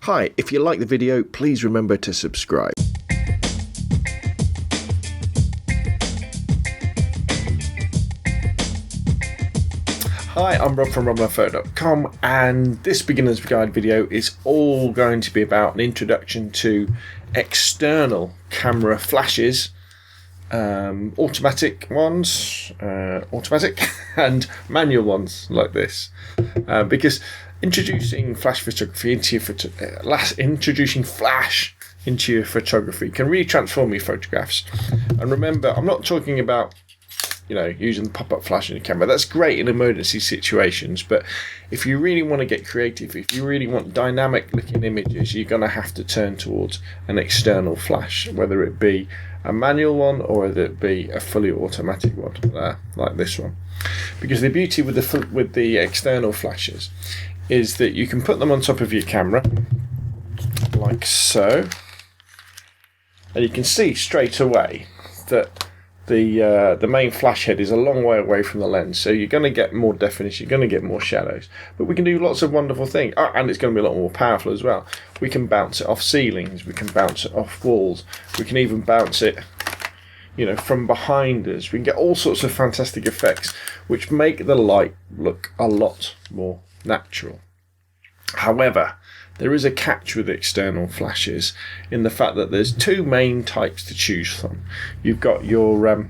Hi, if you like the video, please remember to subscribe. Hi, I'm Rob from robmaphoto.com, and this beginner's guide video is all going to be about an introduction to external camera flashes, automatic ones, and manual ones like this, because introducing flash photography into your photography can really transform your photographs. And remember, I'm not talking about using the pop-up flash in your camera. That's great in emergency situations, but if you really want to get creative, if you really want dynamic looking images, you're going to have to turn towards an external flash, whether it be a manual one or whether it be a fully automatic one, like this one. Because the beauty with the external flashes is that you can put them on top of your camera like so, and you can see straight away that the main flash head is a long way away from the lens, so you're going to get more definition, you're going to get more shadows, but we can do lots of wonderful things. And it's going to be a lot more powerful as well. We can bounce it off ceilings, we can bounce it off walls, we can even bounce it from behind us. We can get all sorts of fantastic effects which make the light look a lot more natural. However, there is a catch with external flashes in the fact that there's two main types to choose from. You've got your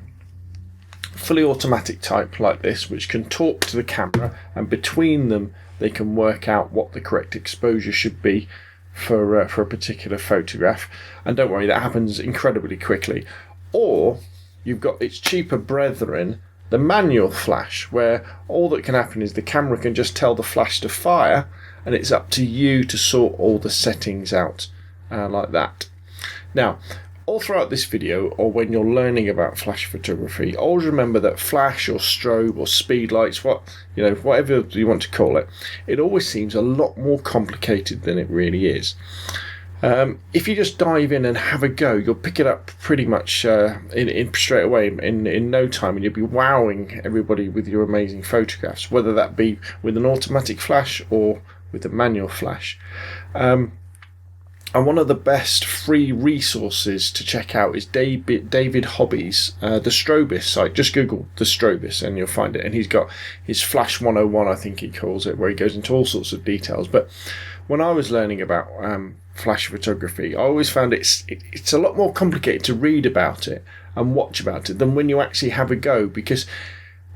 fully automatic type like this, which can talk to the camera, and between them they can work out what the correct exposure should be for a particular photograph. And don't worry, that happens incredibly quickly. Or you've got its cheaper brethren, the manual flash, where all that can happen is the camera can just tell the flash to fire, and it's up to you to sort all the settings out like that. Now, all throughout this video, or when you're learning about flash photography, always remember that flash or strobe or speed lights, whatever you want to call it, it always seems a lot more complicated than it really is. If you just dive in and have a go, you'll pick it up pretty much in straight away in no time, and you'll be wowing everybody with your amazing photographs, whether that be with an automatic flash or with a manual flash. And one of the best free resources to check out is David Hobby's The Strobist site. Just Google The Strobist and you'll find it. And he's got his Flash 101, I think he calls it, where he goes into all sorts of details. But when I was learning about flash photography, I always found it's a lot more complicated to read about it and watch about it than when you actually have a go, because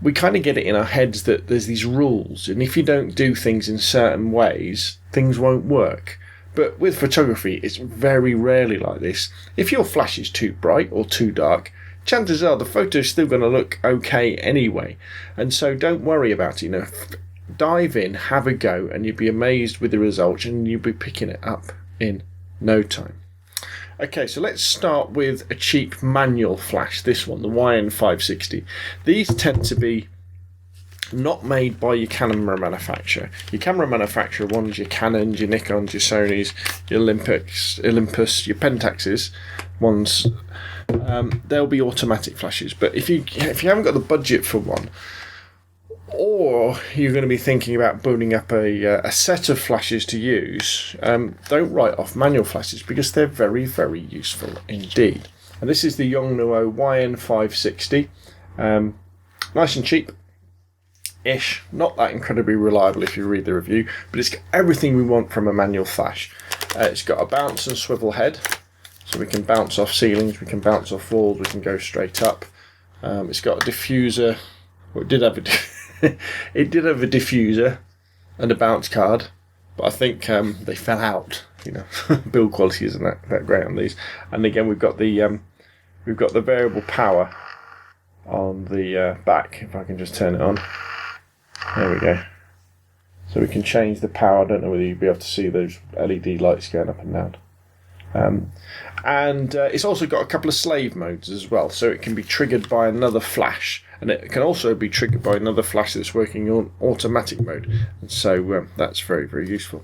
we kind of get it in our heads that there's these rules, and if you don't do things in certain ways, things won't work. But with photography, it's very rarely like this. If your flash is too bright or too dark, chances are the photo's still going to look okay anyway. And so don't worry about it. Dive in, have a go, and you'll be amazed with the results, and you'll be picking it up in no time. Okay, so let's start with a cheap manual flash, this one, the YN560. These tend to be not made by your camera manufacturer. Your camera manufacturer ones, your Canons, your Nikons, your Sonys, your Olympus, your Pentaxes ones, they'll be automatic flashes. But if you haven't got the budget for one, or you're going to be thinking about building up a set of flashes to use, don't write off manual flashes, because they're very, very useful indeed. And this is the Yongnuo YN560. Nice and cheap-ish, not that incredibly reliable if you read the review, but it's got everything we want from a manual flash. It's got a bounce and swivel head, so we can bounce off ceilings, we can bounce off walls, we can go straight up. It's got a diffuser, or it did have a it did have a diffuser and a bounce card, but I think they fell out. Build quality isn't that great on these. And again, we've got the variable power on the back. If I can just turn it on, there we go. So we can change the power. I don't know whether you'll be able to see those LED lights going up and down. And it's also got a couple of slave modes as well, so it can be triggered by another flash, and it can also be triggered by another flash that's working on automatic mode, and so that's very, very useful.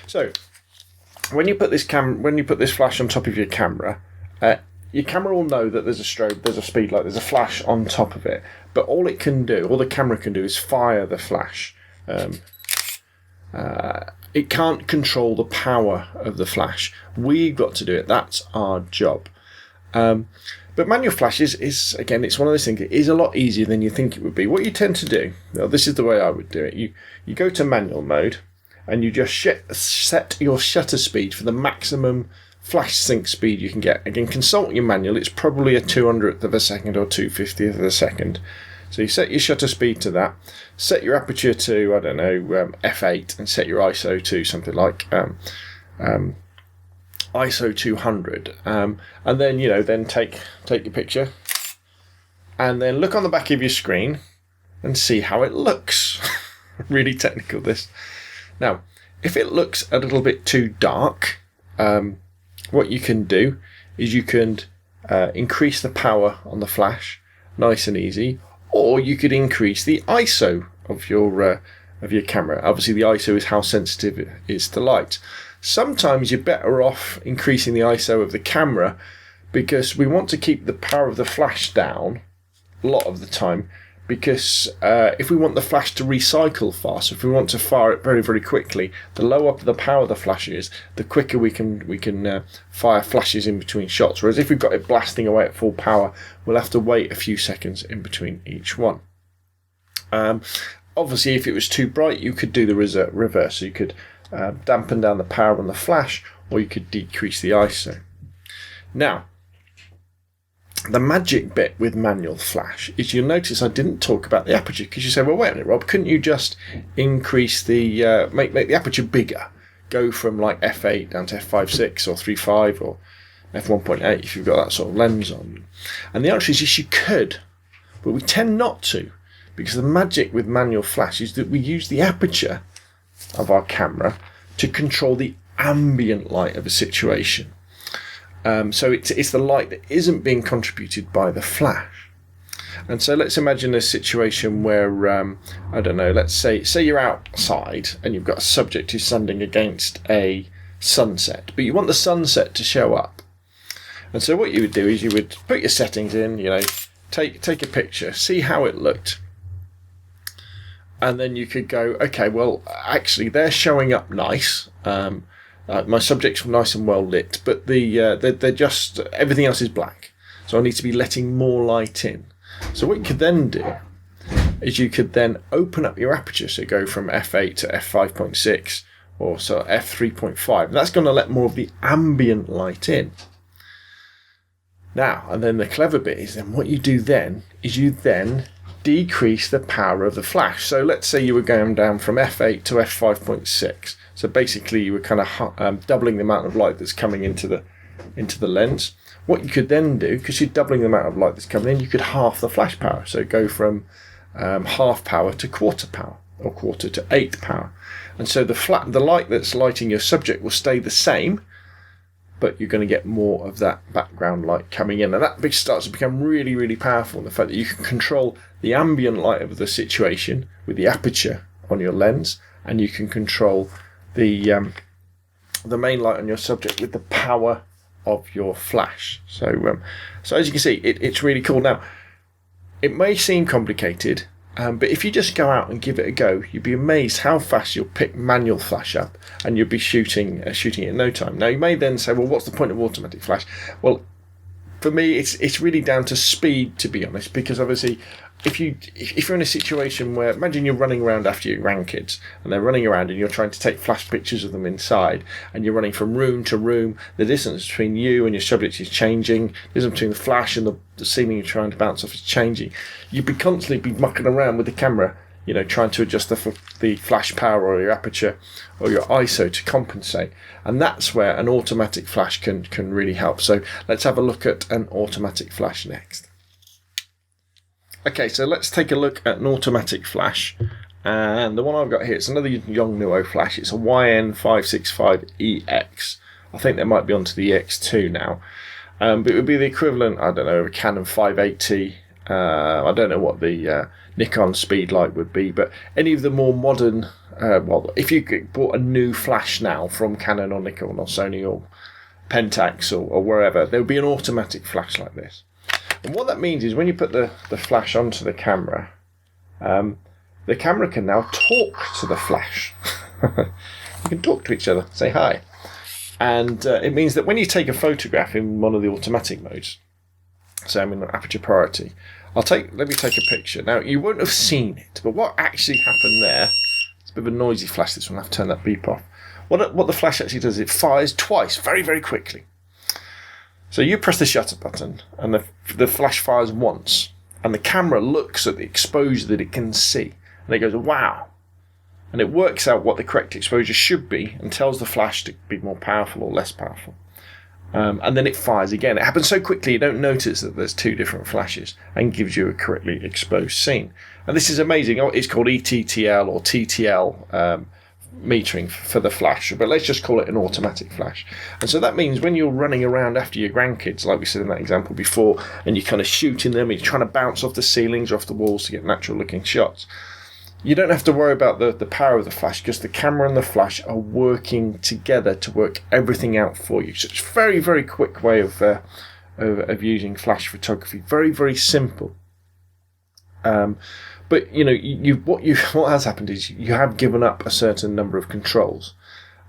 So when you put this flash on top of your camera will know that there's a strobe, there's a speed light, there's a flash on top of it, but all the camera can do is fire the flash. it can't control the power of the flash. We've got to do it. That's our job. But manual flash is again, it's one of those things. It is a lot easier than you think it would be. What you tend to do, now this is the way I would do it. You go to manual mode, and you just set your shutter speed for the maximum flash sync speed you can get. Again, consult your manual. It's probably a 200th of a second or 250th of a second. So you set your shutter speed to that. Set your aperture to, I don't know, f8, and set your ISO to something like ISO 200, and then then take your picture, and then look on the back of your screen and see how it looks. Really technical, this. Now, if it looks a little bit too dark, what you can do is you can increase the power on the flash, nice and easy, or you could increase the ISO of your camera. Obviously, the ISO is how sensitive it is to light. Sometimes you're better off increasing the ISO of the camera, because we want to keep the power of the flash down a lot of the time, because if we want the flash to recycle fast, if we want to fire it very, very quickly, the lower the power the flash is, the quicker we can fire flashes in between shots. Whereas if we've got it blasting away at full power, we'll have to wait a few seconds in between each one. Obviously, if it was too bright, you could do the reverse. So you could dampen down the power on the flash, or you could decrease the ISO. Now, the magic bit with manual flash is, you'll notice I didn't talk about the aperture, because you say, well, wait a minute, Rob, couldn't you just increase the make the aperture bigger, go from like f8 down to f5.6 or 3.5 or f1.8 if you've got that sort of lens on? And the answer is yes, you could, but we tend not to, because the magic with manual flash is that we use the aperture of our camera to control the ambient light of a situation. So it's the light that isn't being contributed by the flash. And so let's imagine a situation where, I don't know, let's say you're outside and you've got a subject who's standing against a sunset, but you want the sunset to show up. And so what you would do is you would put your settings in, take a picture, see how it looked. And then you could go, okay, well, actually, they're showing up nice. My subjects were nice and well lit, but they're just, everything else is black. So I need to be letting more light in. So what you could then do is you could then open up your aperture. So go from f8 to f5.6 or so f3.5. That's going to let more of the ambient light in. Now, and then the clever bit is then what you do then is you then decrease the power of the flash. So let's say you were going down from f8 to f5.6. So basically you were kind of doubling the amount of light that's coming into the lens. What you could then do, because you're doubling the amount of light that's coming in, you could half the flash power. So go from half power to quarter power, or quarter to 8 power. And so the light that's lighting your subject will stay the same, but you're going to get more of that background light coming in. And that starts to become really, really powerful. The fact that you can control the ambient light of the situation with the aperture on your lens, and you can control the main light on your subject with the power of your flash. So as you can see, it's really cool. Now, it may seem complicated, but if you just go out and give it a go, you'd be amazed how fast you'll pick manual flash up, and you'll be shooting it in no time. Now, you may then say, well, what's the point of automatic flash? Well, for me, it's really down to speed, to be honest, because obviously, if you're in a situation where, imagine you're running around after your grandkids, and they're running around and you're trying to take flash pictures of them inside, and you're running from room to room, the distance between you and your subject is changing, the distance between the flash and the ceiling you're trying to bounce off is changing. You'd be constantly mucking around with the camera, trying to adjust the flash power or your aperture or your ISO to compensate. And that's where an automatic flash can really help. So let's have a look at an automatic flash next. Okay, so let's take a look at an automatic flash. And the one I've got here, it's another Yongnuo flash. It's a YN565EX. I think they might be onto the EX2 now. But it would be the equivalent, I don't know, of a Canon 580. I don't know what the Nikon Speedlight would be, but any of the more modern, if you bought a new flash now from Canon or Nikon or Sony or Pentax or wherever, there would be an automatic flash like this. And what that means is when you put the flash onto the camera can now talk to the flash. You can talk to each other, say hi. And it means that when you take a photograph in one of the automatic modes, so I'm in aperture priority, let me take a picture. Now, you won't have seen it, but what actually happened there, it's a bit of a noisy flash, this one, I'll have to turn that beep off. What the flash actually does, it fires twice, very, very quickly. So you press the shutter button, and the flash fires once, and the camera looks at the exposure that it can see, and it goes, wow. And it works out what the correct exposure should be, and tells the flash to be more powerful or less powerful. And then it fires again. It happens so quickly you don't notice that there's two different flashes, and gives you a correctly exposed scene. And this is amazing. It's called ETTL or TTL metering for the flash, but let's just call it an automatic flash. And so that means when you're running around after your grandkids, like we said in that example before, and you're kind of shooting them, and you're trying to bounce off the ceilings or off the walls to get natural looking shots, you don't have to worry about the power of the flash, because the camera and the flash are working together to work everything out for you. So it's a very, very quick way of using flash photography. Very, very simple. But what has happened is you have given up a certain number of controls,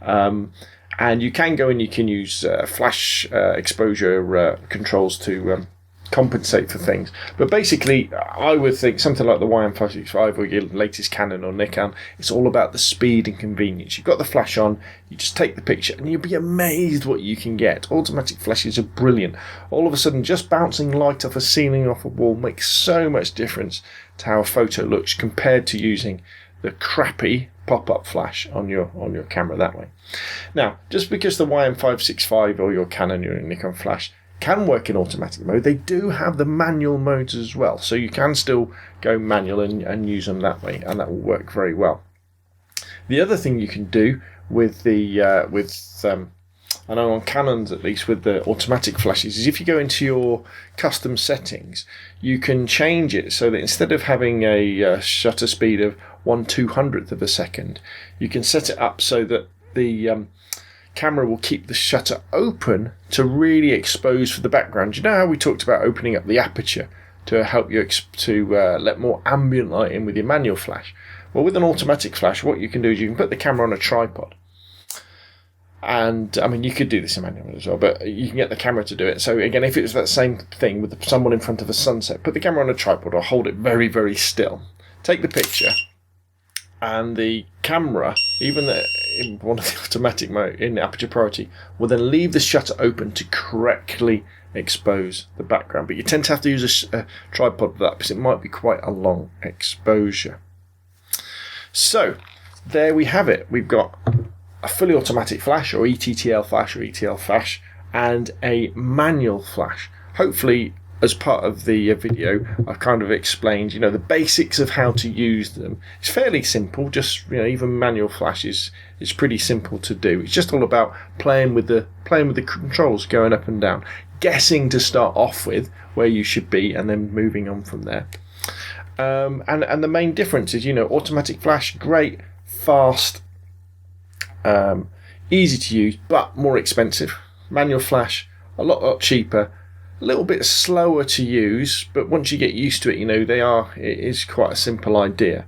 and you can go and you can use flash exposure controls to compensate for things. But basically, I would think something like the YM565 or your latest Canon or Nikon, it's all about the speed and convenience. You've got the flash on, you just take the picture, and you'll be amazed what you can get. Automatic flashes are brilliant. All of a sudden, just bouncing light off a ceiling, off a wall, makes so much difference to how a photo looks compared to using the crappy pop-up flash on your camera that way. Now, just because the YM565 or your Canon or your Nikon flash can work in automatic mode, they do have the manual modes as well, so you can still go manual and use them that way, and that will work very well. The other thing you can do with I know on Canons at least, with the automatic flashes, is if you go into your custom settings, you can change it so that instead of having a shutter speed of 1/200th of a second, you can set it up so that the camera will keep the shutter open to really expose for the background. You know how we talked about opening up the aperture to help you let more ambient light in with your manual flash? Well, with an automatic flash, what you can do is you can put the camera on a tripod. And, I mean, you could do this in manual as well, but you can get the camera to do it. So, again, if it was that same thing with someone in front of a sunset, put the camera on a tripod or hold it very, very still. Take the picture, and the camera, even in one of the automatic mode, in aperture priority, will then leave the shutter open to correctly expose the background. But you tend to have to use a tripod for that, because it might be quite a long exposure. So, there we have it. We've got a fully automatic flash, or ETTL flash, or ETL flash, and a manual flash. Hopefully, as part of the video, I've kind of explained, the basics of how to use them. It's fairly simple. Just even manual flash is pretty simple to do. It's just all about playing with the controls, going up and down, guessing to start off with where you should be, and then moving on from there. And the main difference is, automatic flash, great, fast. Easy to use, but more expensive. Manual flash, a lot cheaper, a little bit slower to use, but once you get used to it, it is quite a simple idea.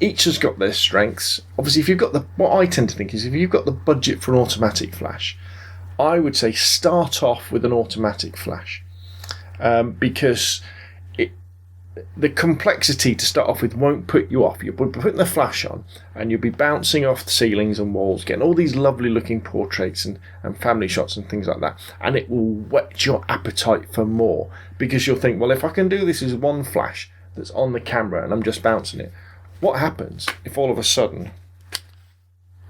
Each has got their strengths. Obviously, what I tend to think is, if you've got the budget for an automatic flash, I would say start off with an automatic flash, because the complexity to start off with won't put you off. You'll be putting the flash on, and you'll be bouncing off the ceilings and walls, getting all these lovely looking portraits and family shots and things like that, and it will whet your appetite for more, because you'll think, well, if I can do this as one flash that's on the camera and I'm just bouncing it, what happens if all of a sudden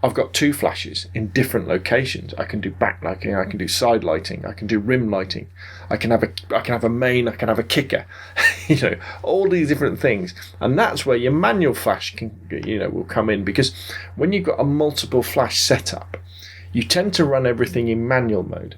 I've got two flashes in different locations? I can do backlighting, I can do side lighting, I can do rim lighting, I can have a main, I can have a kicker, all these different things. And that's where your manual flash will come in, because when you've got a multiple flash setup, you tend to run everything in manual mode,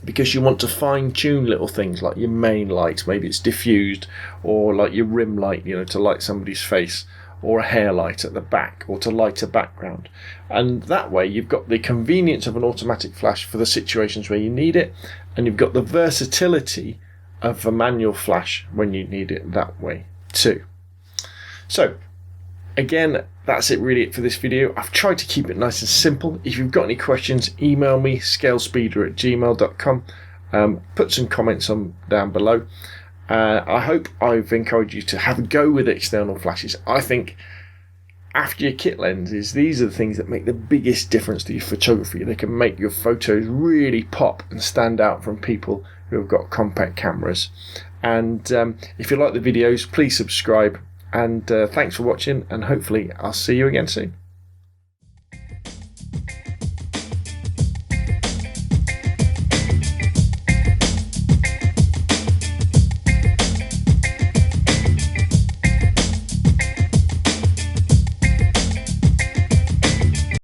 because you want to fine tune little things like your main light, maybe it's diffused, or like your rim light, to light somebody's face, or a hair light at the back, or to light a background. And that way you've got the convenience of an automatic flash for the situations where you need it, and you've got the versatility of a manual flash when you need it that way too. So, Again, that's it for this video. I've tried to keep it nice and simple. If you've got any questions, email me, scalespeeder@gmail.com. Put some comments on down below. I hope I've encouraged you to have a go with external flashes. I think after your kit lenses, these are the things that make the biggest difference to your photography. They can make your photos really pop and stand out from people who have got compact cameras. And if you like the videos, please subscribe. And thanks for watching, and hopefully I'll see you again soon.